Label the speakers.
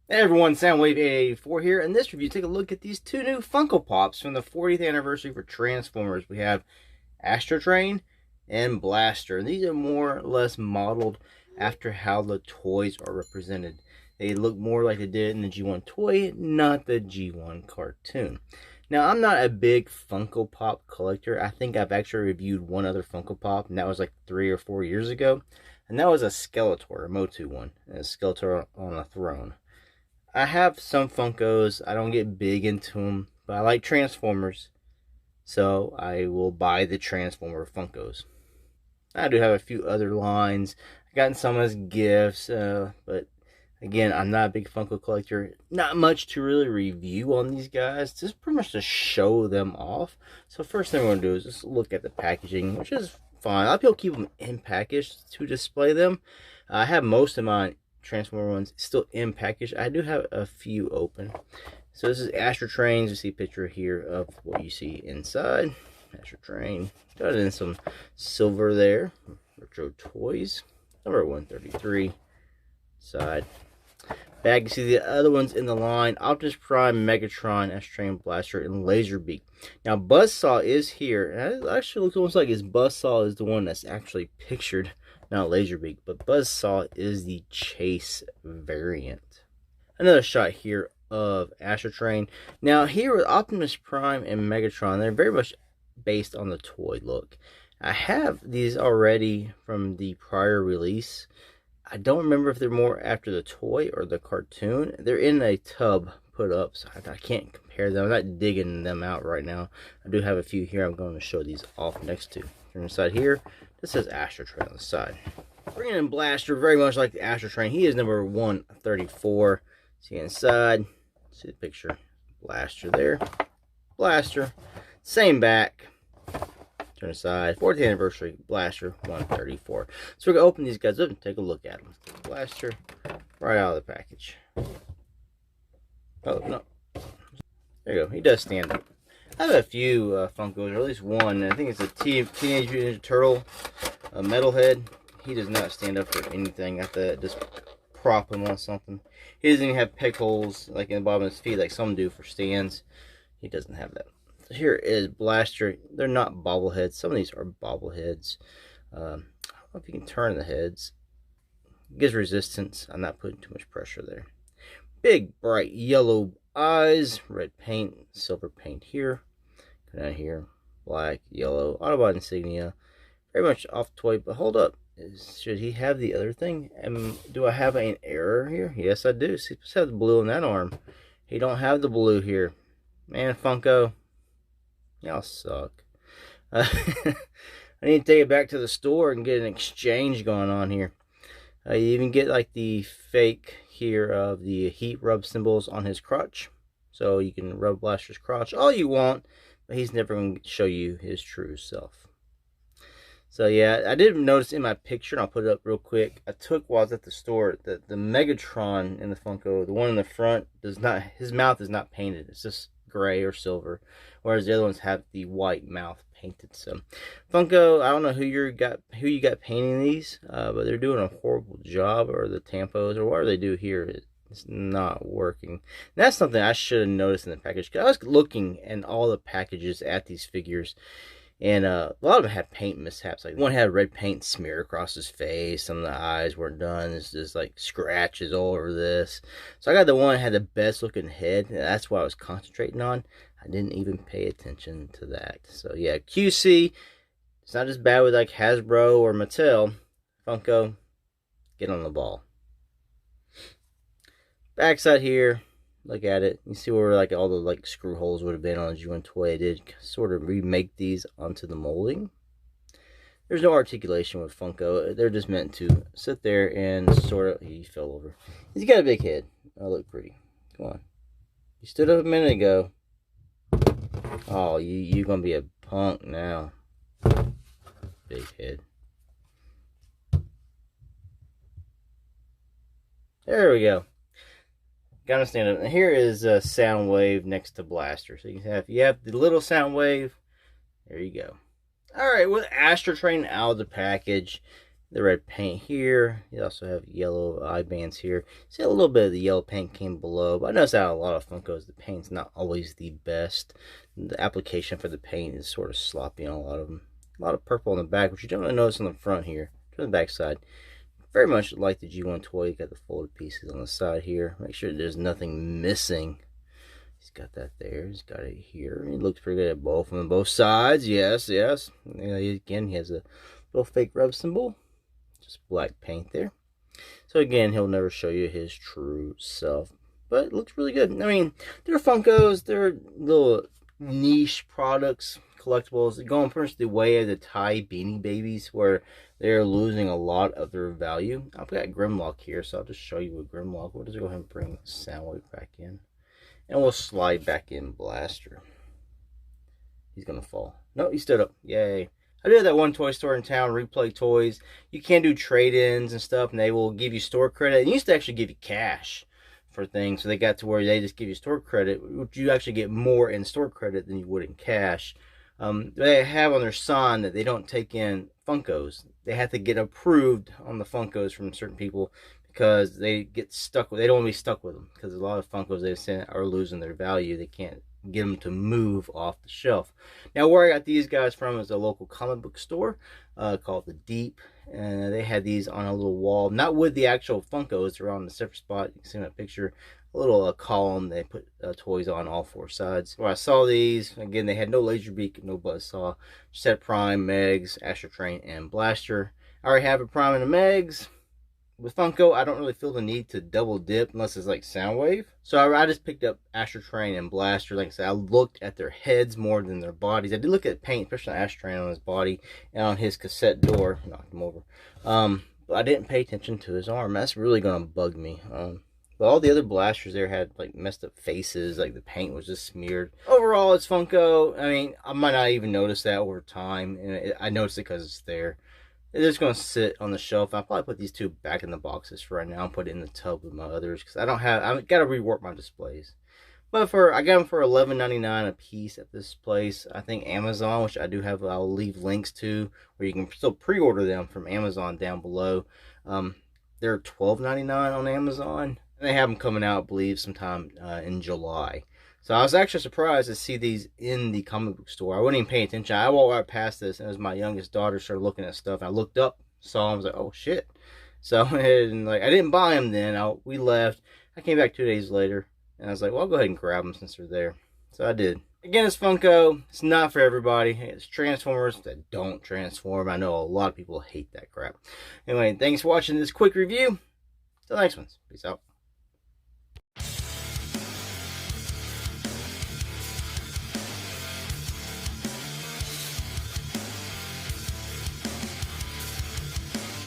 Speaker 1: Hey everyone, Soundwave 884 here. In this review, take a look at these two new Funko Pops from the 40th anniversary for Transformers. We have Astrotrain and Blaster. These are more or less modeled after how the toys are represented. They look more like they did in the G1 toy, not the G1 cartoon. Now, I'm not a big Funko Pop collector. I think I've actually reviewed one other Funko Pop, and that was like 3 or 4 years ago. And that was a Skeletor, a Motu one, a Skeletor on a throne. I have some Funkos. I don't get big into them, but I like Transformers, so I will buy the Transformer Funkos. I do have a few other lines. I've gotten some as gifts, but again, I'm not a big Funko collector. Not much to really review on these guys, just pretty much to show them off. So first thing we're going to do is just look at the packaging, which is fine. A lot of people keep them in package to display them. I have most of mine Transformer ones still in package. I do have a few open. So this is Astrotrain. You see a picture here of what you see inside. Astrotrain. Got in some silver there. Retro Toys. Number 133. Side. Back, you see the other ones in the line. Optimus Prime, Megatron, Astrotrain, Blaster, and Laserbeak. Now Buzzsaw is here. And it actually looks almost like his Buzzsaw is the one that's actually pictured. Not Laserbeak, but Buzzsaw is the chase variant. Another shot here of Astrotrain. Now here with Optimus Prime and Megatron, they're very much based on the toy look. I have these already from the prior release. I don't remember if they're more after the toy or the cartoon. They're in a tub put up, so I can't compare them. I'm not digging them out right now. I do have a few here I'm going to show these off next to. From inside here, this says Astrotrain on the side. Bringing in Blaster, very much like the Astrotrain. He is number 134. See inside, see the picture. Blaster there. Blaster, same back. Turn aside, 40th anniversary, Blaster 134. So we're going to open these guys up and take a look at them. Blaster, right out of the package. Oh, no. There you go. He does stand up. I have a few Funkos, or at least one. I think it's a Teenage Mutant Ninja Turtle Metalhead. He does not stand up for anything. I have to just prop him on something. He doesn't even have peg holes like in the bottom of his feet like some do for stands. He doesn't have that. So here is Blaster. They're not bobbleheads. Some of these are bobbleheads. I don't know if you can turn the heads. It gives resistance. I'm not putting too much pressure there. Big, bright yellow eyes. Red paint. Silver paint here. Go down here. Black, yellow. Autobot insignia. Very much off toy, but hold up. Should he have the other thing? Do I have an error here? Yes, I do. He's supposed to have the blue on that arm. He don't have the blue here. Man, Funko. Y'all suck. I need to take it back to the store and get an exchange going on here. You even get like the fake here of the heat rub symbols on his crotch. So you can rub Blaster's crotch all you want, but he's never going to show you his true self. So yeah, I did notice in my picture, and I'll put it up real quick. I took while I was at the store that the Megatron in the Funko, the one in the front, does not, his mouth is not painted. It's just gray or silver, whereas the other ones have the white mouth painted. So Funko, I don't know who you got painting these, but they're doing a horrible job, or the tampos, or whatever they do here. It's not working. And that's something I should have noticed in the package, because I was looking in all the packages at these figures, and a lot of them had paint mishaps. Like one had red paint smear across his face. Some of the eyes weren't done. It's just like scratches all over this. So I got the one that had the best looking head. And that's what I was concentrating on. I didn't even pay attention to that. So yeah, QC. It's not as bad with like Hasbro or Mattel. Funko, get on the ball. Backside here. Look at it. You see where like all the like screw holes would have been on the G1 toy. I did sort of remake these onto the molding. There's no articulation with Funko. They're just meant to sit there and sort of... He fell over. He's got a big head. I look pretty. Come on. You stood up a minute ago. Oh, you're going to be a punk now. Big head. There we go. Gotta stand up. And here is a Soundwave next to Blaster. So you have the little Soundwave. There you go. Alright, with Astrotrain out of the package, the red paint here. You also have yellow eye bands here. See, a little bit of the yellow paint came below, but I noticed that a lot of Funkos, the paint's not always the best. The application for the paint is sort of sloppy on a lot of them. A lot of purple on the back, which you don't really notice on the front here. To the back side. Very much like the G1 toy. You got the folded pieces on the side here. Make sure there's nothing missing. He's got that there. He's got it here. He looks pretty good at both on both sides. Yes, yes. Again, he has a little fake rub symbol. Just black paint there. So again, he'll never show you his true self. But it looks really good. I mean, they're Funkos. They're little niche products, collectibles. They're going pretty much the way of the Thai Beanie Babies, where they're losing a lot of their value. I've got Grimlock here, so I'll just show you with Grimlock. We'll just go ahead and bring Soundwave back in. And we'll slide back in Blaster. He's going to fall. No, he stood up. Yay. I do have that one toy store in town, Replay Toys. You can do trade-ins and stuff, and they will give you store credit. It used to actually give you cash for things, so they got to where they just give you store credit, which you actually get more in store credit than you would in cash. They have on their sign that they don't take in Funkos. They have to get approved on the Funkos from certain people because they get stuck with. They don't want to be stuck with them because a lot of Funkos they send are losing their value. They can't get them to move off the shelf. Now, where I got these guys from is a local comic book store called The Deep, and they had these on a little wall, not with the actual Funkos. They're on a separate spot. You can see in that picture. A little column they put toys on all four sides. Where I saw these, again, they had no Laserbeak, no Buzzsaw. Just had Prime, Megs, Astrotrain, and Blaster. I already have a Prime and a Megs. With Funko, I don't really feel the need to double dip unless it's like Soundwave. So I just picked up Astrotrain and Blaster. Like I said, I looked at their heads more than their bodies. I did look at paint, especially on Astrotrain on his body and on his cassette door. Knocked him over. But I didn't pay attention to his arm. That's really going to bug me. But all the other Blasters there had like messed up faces, like the paint was just smeared. Overall, it's Funko. I mean, I might not even notice that over time, and I noticed it because it's there. They're just going to sit on the shelf. I'll probably put these two back in the boxes for right now and put it in the tub with my others because I've got to rework my displays. But I got them for $11.99 a piece at this place. I think Amazon, which I do have, I'll leave links to where you can still pre-order them from Amazon down below. They're $12.99 on Amazon. And they have them coming out, I believe, sometime in July. So I was actually surprised to see these in the comic book store. I wasn't even paying attention. I walked right past this, and as my youngest daughter started looking at stuff, I looked up, saw them, I was like, oh shit. So and like I didn't buy them then. We left. I came back 2 days later, and I was like, well, I'll go ahead and grab them since they're there. So I did. Again, it's Funko. It's not for everybody. It's Transformers that don't transform. I know a lot of people hate that crap. Anyway, thanks for watching this quick review. Till the next one. Peace out.